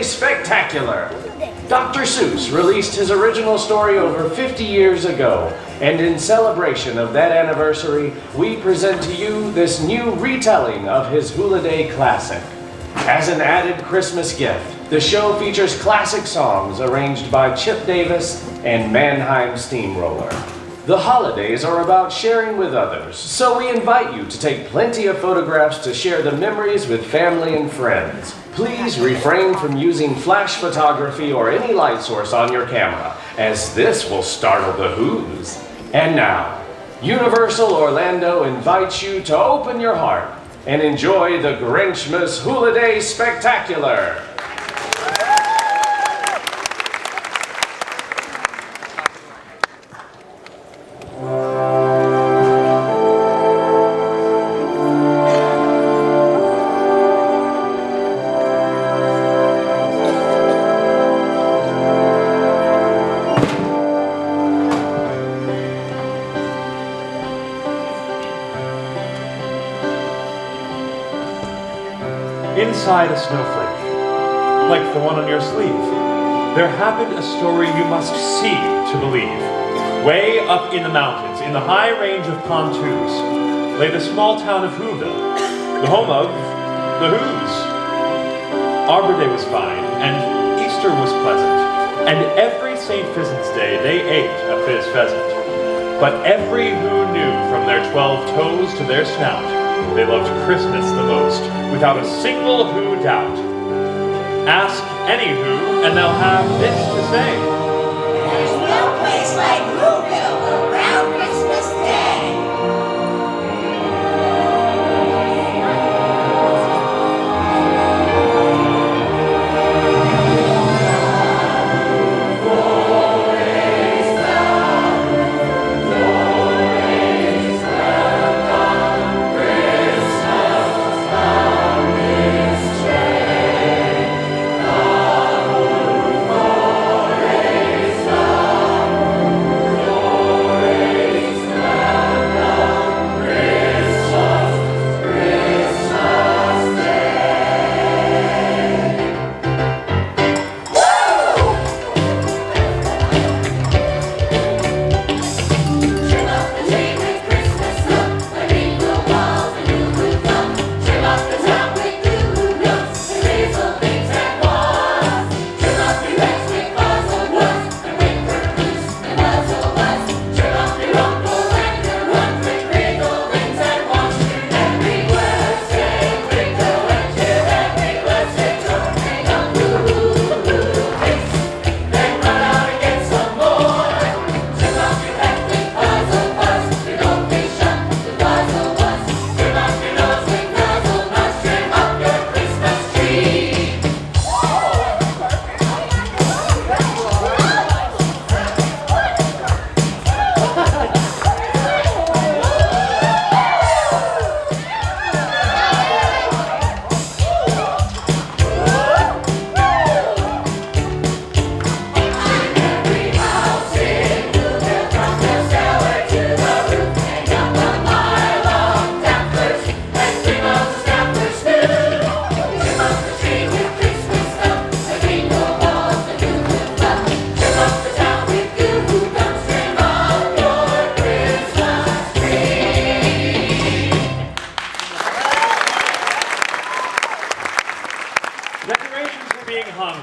Spectacular. Dr. Seuss released his original story over 50 years ago, and in celebration of that anniversary, we present to you this new retelling of his holiday classic. As an added Christmas gift, the show features classic songs arranged by Chip Davis and Mannheim Steamroller. The holidays are about sharing with others, so we invite you to take plenty of photographs to share the memories with family and friends. Please refrain from using flash photography or any light source on your camera, as this will startle the Who's. And now, Universal Orlando invites you to open your heart and enjoy the Grinchmas Holiday Spectacular. Inside a snowflake, like the one on your sleeve, there happened a story you must see to believe. Way up in the mountains, in the high range of Pontoos, lay the small town of Whoville, the home of the Who's. Arbor Day was fine, and Easter was pleasant, and every St. Pheasant's Day they ate a fizz pheasant. But every Who knew from their 12 toes to their snout, they loved Christmas the most, without a single Who doubt. Ask any Who, and they'll have this to say. There's no place like Whoville around Christmas Day.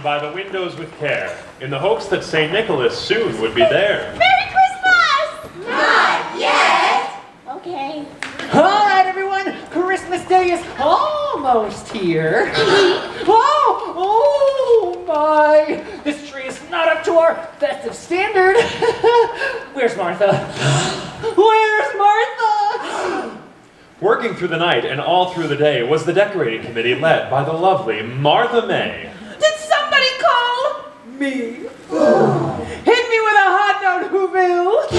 By the windows with care, in the hopes that St. Nicholas soon would be there. Merry Christmas! Not yet. Okay. All right, everyone, Christmas Day is almost here. Oh my! This tree is not up to our festive standard. Where's Martha? Where's Martha? Working through the night and all through the day was the decorating committee led by the lovely Martha May. Did somebody call me? Hit me with a hot note, Whoville.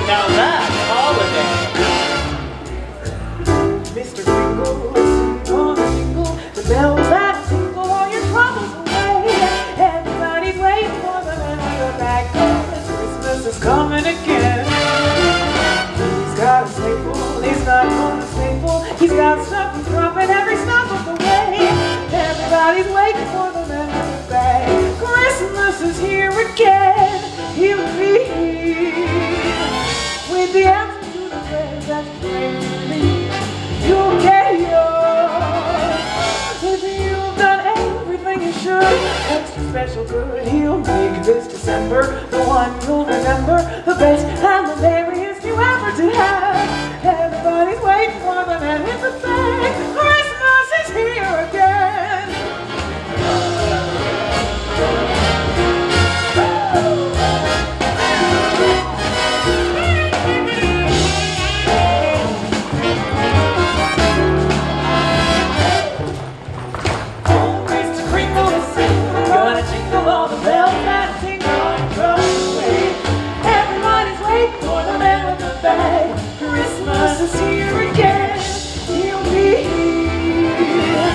Now that's holiday. Mr. Jingle, listen on a jingle, the bells that tingle all your troubles away. Everybody's waiting for the man on your back, 'cause Christmas is coming again. He's got a staple, he's not going to staple. He's got stuff he's dropping every stop of the way. special good he'll make this December the one you'll remember, the best and the merriest you ever did have. Everybody's waiting for the man with the bag. Christmas is here again. All the bells that tingle and drum away. Everybody's waiting for the man with the bag. Christmas is here again. He'll be here.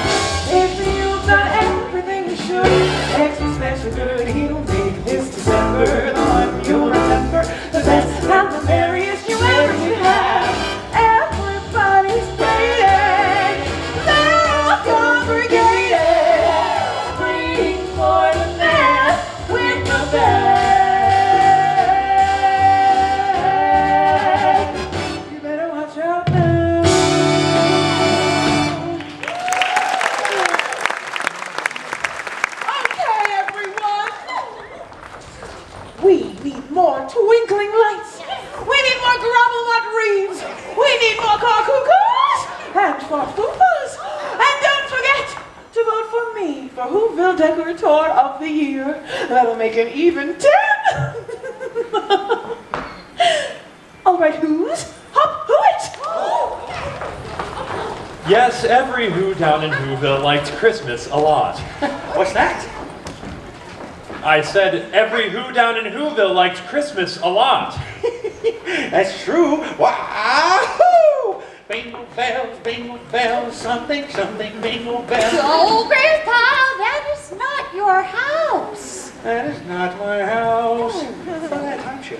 If you've done everything you should, extra special good he'll make this December the one you'll remember, the best and the merriest you ever did have. Everybody's waiting. They're all congregated, waiting for the man with the bag. You better watch out now. Okay, everyone. We need more twinkling lights. We need more Garoppolo Reeves. We need more Carcucas and Farfufas. And don't forget to vote for me for Whoville Decorator of the Year. That'll make an even 10. All right, who's? Hop, who it? Yes, every Who down in Whoville liked Christmas a lot. What's that? I said every Who down in Whoville liked Christmas a lot. That's true. Wahoo! Bingo bells, something, something, bingo bells. Oh, Grandpa, that is not your house. That is not my house. For that, aren't you?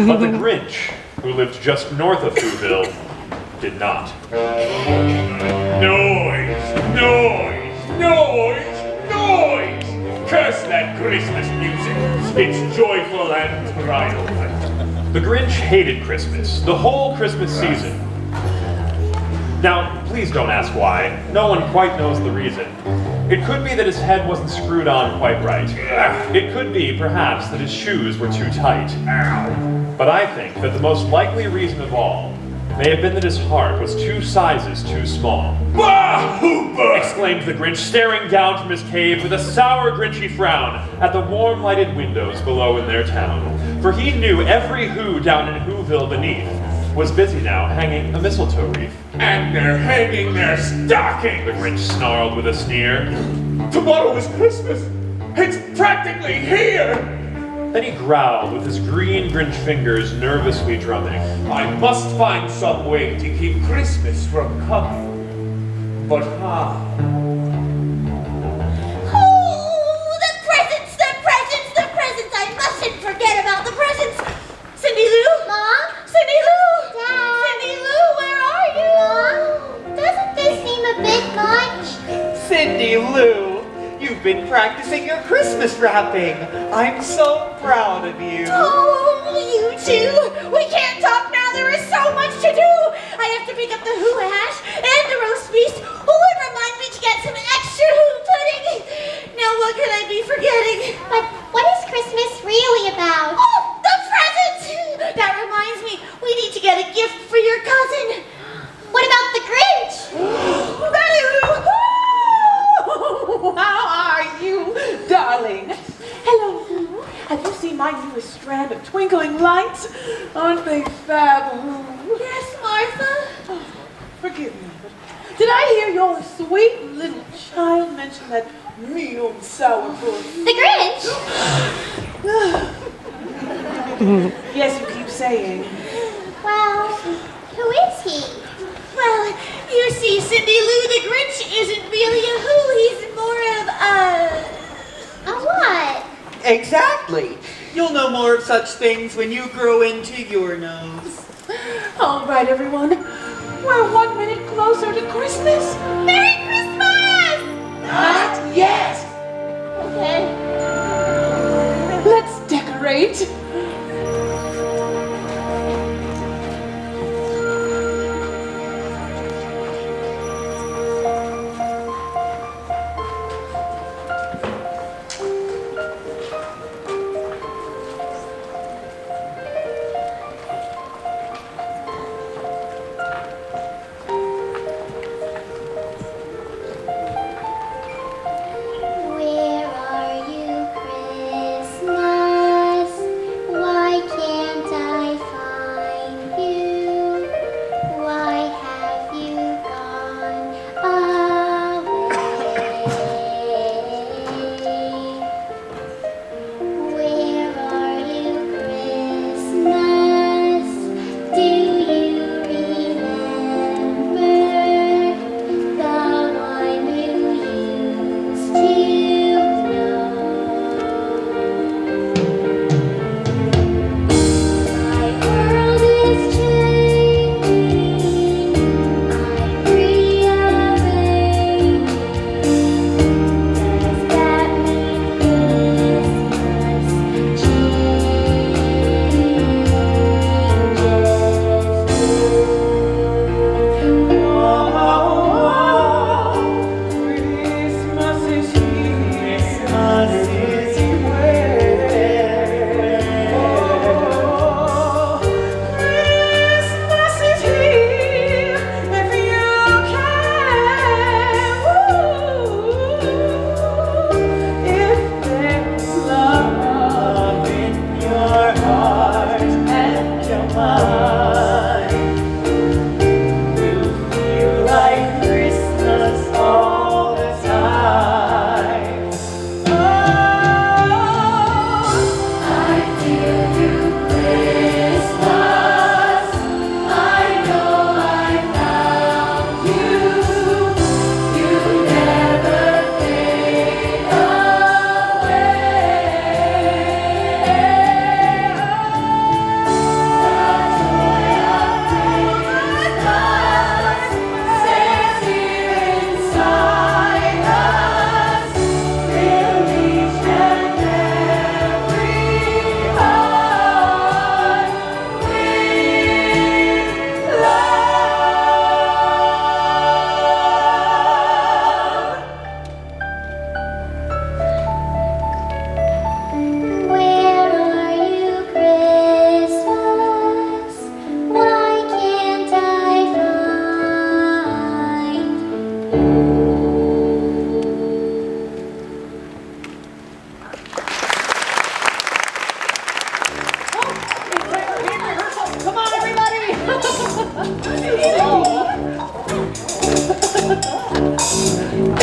But the Grinch, who lived just north of Whoville, did not. Noise! Noise! Noise! Noise! Curse that Christmas music! It's joyful and triumphant. The Grinch hated Christmas, the whole Christmas season. Now, please don't ask why. No one quite knows the reason. It could be that his head wasn't screwed on quite right. It could be, perhaps, that his shoes were too tight. But I think that the most likely reason of all may have been that his heart was 2 sizes too small. Bah! Hooper! Exclaimed the Grinch, staring down from his cave with a sour, Grinchy frown at the warm-lighted windows below in their town. For he knew every Who down in Whoville beneath was busy now hanging a mistletoe wreath. And they're hanging their stockings! The Grinch snarled with a sneer. Tomorrow is Christmas! It's practically here! Then he growled with his green Grinch fingers nervously drumming. I must find some way to keep Christmas from coming. But how? Oh, the presents, the presents, the presents! I mustn't forget about the presents! Cindy Lou? Mom? Cindy Lou? Dad? Cindy Lou, where are you? Mom, doesn't this seem a bit much? Cindy Lou, you've been practicing your Christmas wrapping. I'm so proud of you. Oh, you two! We can't talk now. There is so much to do. I have to pick up the Who hash and the roast beef. Oh, and remind me to get some extra Who pudding. Now, what could I be forgetting? But what is Christmas really about? Oh, the presents! That reminds me, we need to get a gift for your cousin. What about the Grinch? How are you, darling? Hello, Who. Have you seen my newest strand of twinkling lights? Aren't they fab, Who? Yes, Martha? Oh, forgive me, but did I hear your sweet little child mention that mean old sourpuss? The Grinch? Yes, you keep saying. Well, who is he? Well, you see, Cindy Lou, the Grinch isn't really a Who. He's more of A what? Exactly. You'll know more of such things when you grow into your nose. All right, everyone. We're 1 minute closer to Christmas. Merry Christmas! Not yet! Okay. Let's decorate.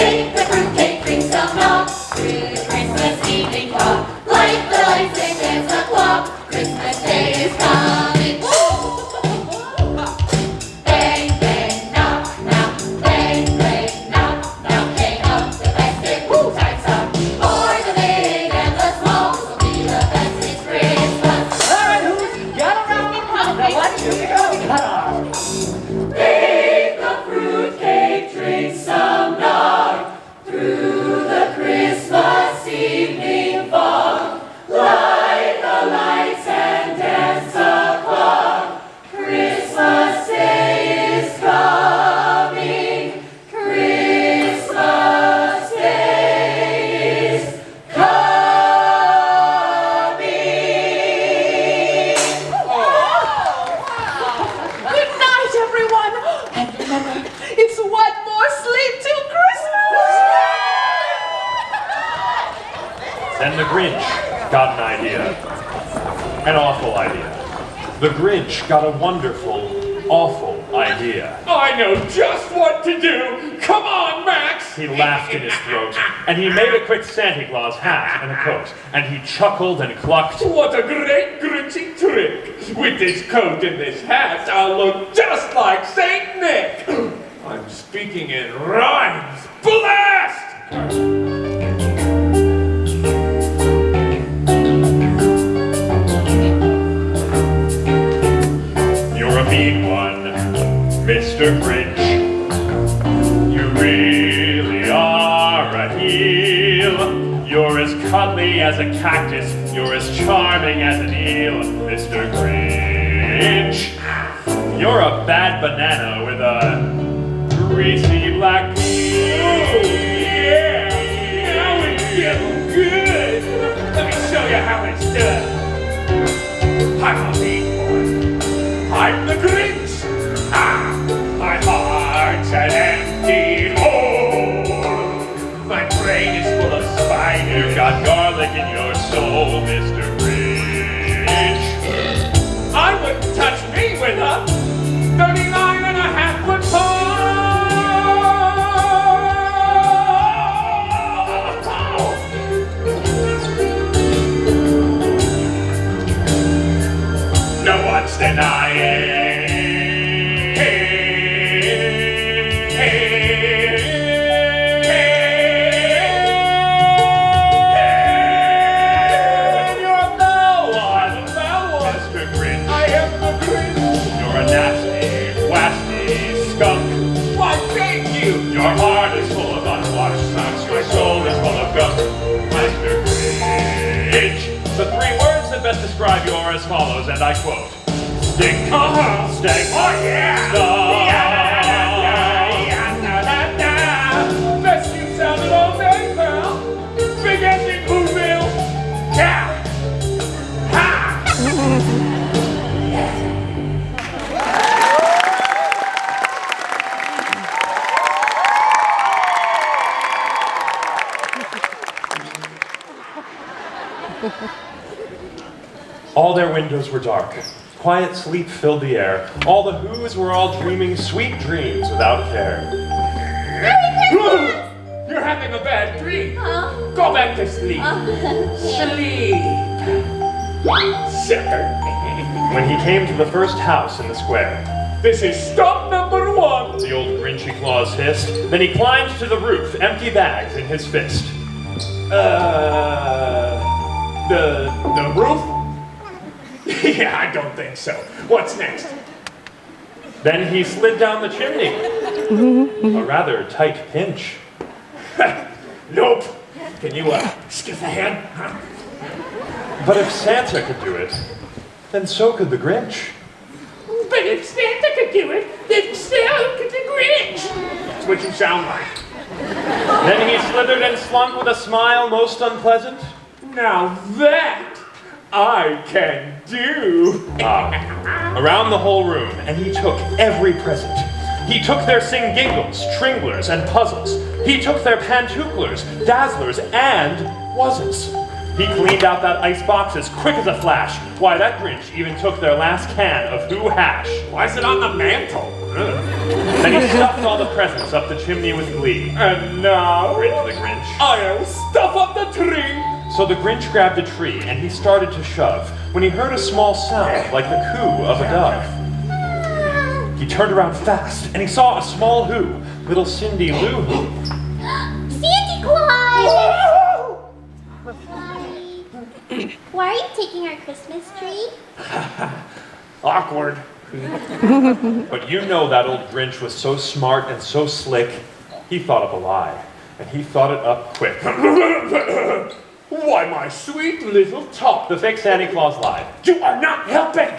Bake the fruitcake, drink some nog, through the Christmas evening fog. Light the lights and dance the clock, Christmas Day is coming. Bang, bang, knock, knock, bang, bang, knock, knock, hang up the festive Yuletide song. For the big and the small, will be the best, it's Christmas. All right, who's got around the pond? Now watch you go. Cut off. Bake the fruitcake, drink some nog, through the Christmas evening fog. Light the lights and dance the clock. Christmas Day is coming. Christmas Day is coming. Good night, everyone. And remember, it's one more sleep till Christmas. Then the Grinch got an idea. An awful idea. The Grinch got a wonderful, awful idea. I know just what to do. Come on, Max. He laughed in his throat, and he made a quick Santa Claus hat and a coat, and he chuckled and clucked. What a great Grinchy trick. With this coat and this hat, I'll look just like Saint Nick. I'm speaking in rhymes. Blast! You're a mean one, Mr. Grinch. You really are a heel. You're as cuddly as a cactus. You're as charming as an eel, Mr. Grinch. You're a bad banana with a greasy black peel. Yeah, now it's getting good. Let me show you how it's done. I'm a mean one. I'm the Grinch. Ah, my heart's an empty hole. My brain is full of spiders. You've got garlic in your soul, Mr. Grinch. I wouldn't touch me with a 39 and a half foot pole. No one's denying. You're no one, Mr. Grinch. I am the Grinch. You're a nasty, wasty skunk. Why, thank you. Your heart is full of unwashed socks. Your soul is full of gunk, Mr. Grinch. The three words that best describe you are as follows, and I quote: stink, stank, Oh, yeah. stunk. Best you sounded all day, pal. Big ending, Whoville. Yeah. Ha! All their windows were dark. Quiet sleep filled the air. All the Whos were all dreaming sweet dreams without care. You're having a bad dream. Huh? Go back to sleep. Sleep. Sucker. When he came to the first house in the square, This is stop number 1. the old Grinchy Claus hissed. Then he climbed to the roof, empty bags in his fist. The roof? Yeah, I don't think so. What's next? Then he slid down the chimney. A rather tight pinch. Nope. Can you, skip ahead? Huh? But if Santa could do it, then so could the Grinch. But if Santa could do it, then so could the Grinch. That's what you sound like. Then he slithered and slunk with a smile most unpleasant. Now that I can do. Around the whole room, and he took every present. He took their sing-gingles, tringlers, and puzzles. He took their pantooklers, dazzlers, and wasn'ts. He cleaned out that ice box as quick as a flash. Why, that Grinch even took their last can of Who Hash. Why is it on the mantle? Then he stuffed all the presents up the chimney with glee. And now, Grinch the Grinch. I'll stuff up the tree. So the Grinch grabbed a tree and he started to shove when he heard a small sound like the coo of a dove. He turned around fast and he saw a small who, little Cindy Lou Who. Santa Claus! Why are you taking our Christmas tree? Awkward. But you know that old Grinch was so smart and so slick, he thought up a lie. And he thought it up quick. Why, my sweet little top. The fake Santa Claus lied. You are not helping.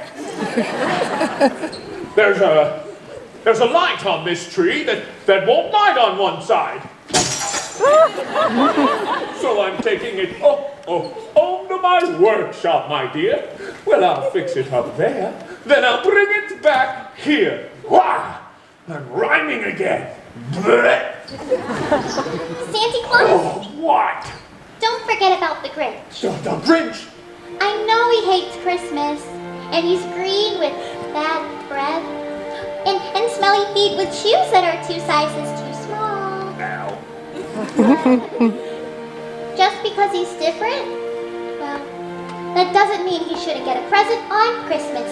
There's a light on this tree that won't light on one side. So I'm taking it home to my workshop, my dear. Well, I'll fix it up there. Then I'll bring it back here. Wah! I'm rhyming again. Blech. Santa Claus, Oh, what? don't forget about the Grinch. The Grinch. I know he hates Christmas, and he's green with bad breath, and smelly feet with shoes that are 2 sizes too small. Now. Just because he's different? Well, that doesn't mean he shouldn't get a present on Christmas.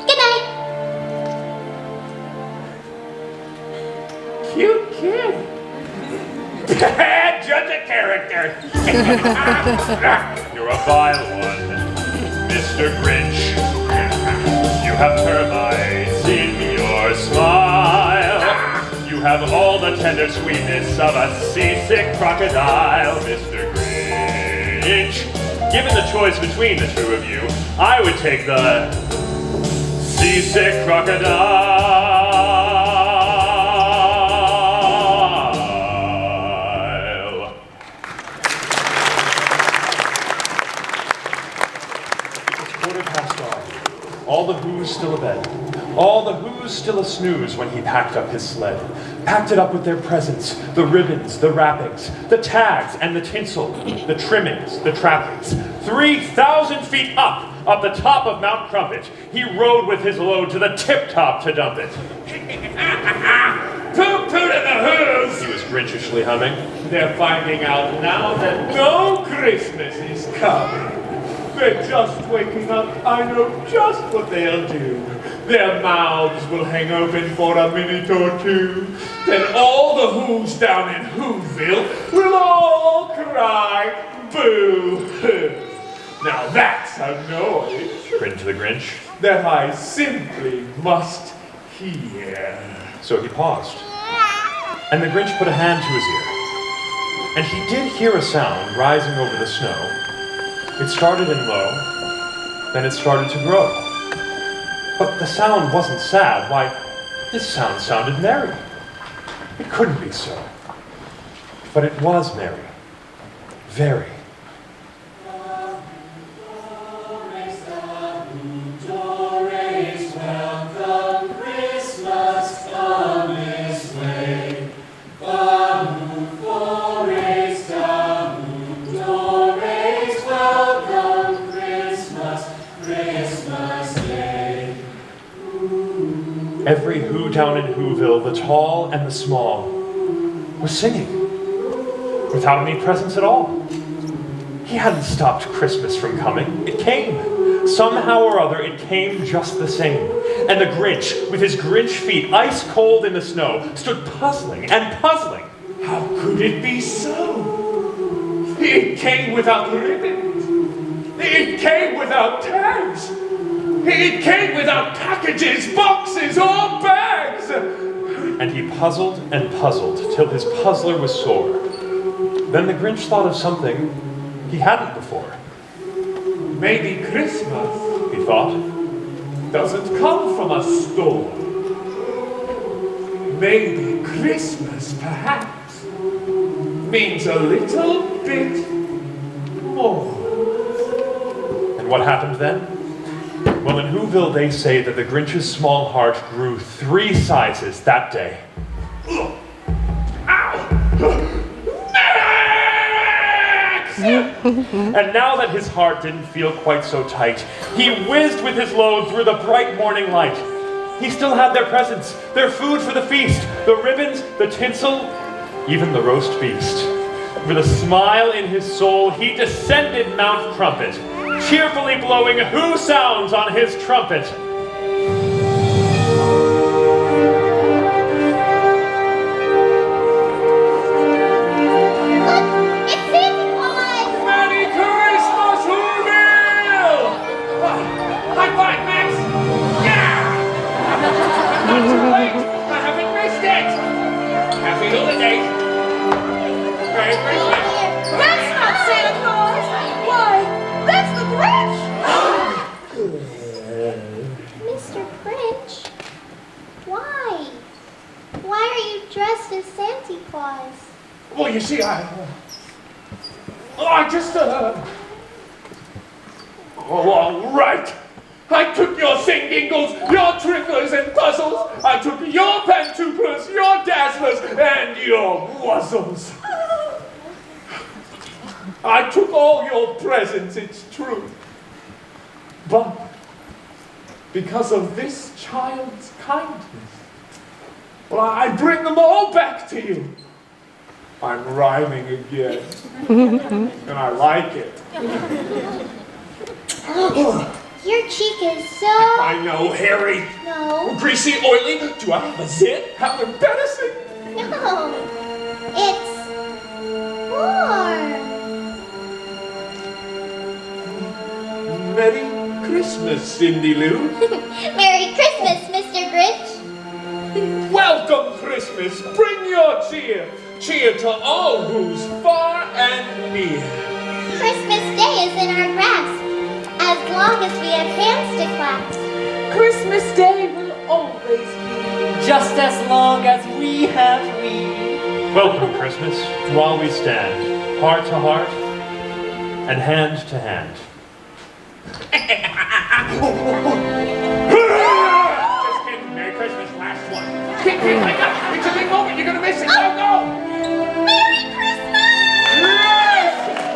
Good night. Cute kid. Bad judge of character. You're a vile one, Mr. Grinch. You have termites in your smile. You have all the tender sweetness of a seasick crocodile, Mr. Grinch. Given the choice between the two of you, I would take the seasick crocodile. All the Who's still abed. All the Who's still a snooze when he packed up his sled. Packed it up with their presents, the ribbons, the wrappings, the tags and the tinsel, the trimmings, the trappings. 3,000 feet up the top of Mount Crumpet, he rode with his load to the tip-top to dump it. Toot toot of the Who's. He was Grinchishly humming. They're finding out now that no Christmas is coming. They're just waking up. I know just what they'll do. Their mouths will hang open for a minute or two. Then all the Who's down in Whoville will all cry, boo-hoo. Now that's a noise Grinch the Grinch. that I simply must hear. So he paused. And the Grinch put a hand to his ear. And he did hear a sound rising over the snow. It started in low, then it started to grow. But the sound wasn't sad. Why, this sound sounded merry. It couldn't be so. But it was merry. Very. Every Who down in Whoville, the tall and the small, was singing without any presents at all. He hadn't stopped Christmas from coming. It came. Somehow or other, it came just the same. And the Grinch, with his Grinch feet ice cold in the snow, stood puzzling and puzzling. How could it be so? It came without ribbons. It came without tags. It came without packages, boxes, or bags. And he puzzled and puzzled till his puzzler was sore. Then the Grinch thought of something he hadn't before. Maybe Christmas, He thought. doesn't come from a store. Maybe Christmas, perhaps, means a little bit more. And what happened then? Well, in Whoville, they say that the Grinch's small heart grew 3 sizes that day. And now that his heart didn't feel quite so tight, he whizzed with his load through the bright morning light. He still had their presents, their food for the feast, the ribbons, the tinsel, even the roast beast. With a smile in his soul, he descended Mount Crumpet, cheerfully blowing who sounds on his trumpet. Merry Christmas, Whoville! High five, Max! Yeah! Not too late! I haven't missed it! Happy holidays! Merry Christmas! That's not Santa Claus! Why, that's the Grinch! Mr. Grinch, why? Why are you dressed as Santa Claus? Well, you see, I just, Oh, all right. I took your sing-dingles, your tricklers and puzzles. I took your pantuflas, your dazzlers, and your wuzzles. I took all your presents, it's true. But because of this child's kindness, well, I bring them all back to you. I'm rhyming again, and I like it. Your cheek is so... I know, hairy, No, greasy, oily. Do I have a zit? How embarrassing. no. It's warm. Merry Christmas, Cindy Lou. Merry Christmas, Mr. Grinch. Welcome, Christmas. Bring your cheer. Cheer to all who's far and near. Christmas Day is in our grasp, as long as we have hands to clasp. Christmas Day will always be just as long as we have we. Welcome, Christmas, while we stand, heart to heart, and hand to hand. Just kidding. Merry Christmas, last one. Quick, wake up. It's a big moment. You're going to miss it. Go, go. Merry Christmas! Yes!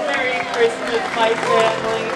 Merry Christmas, my family.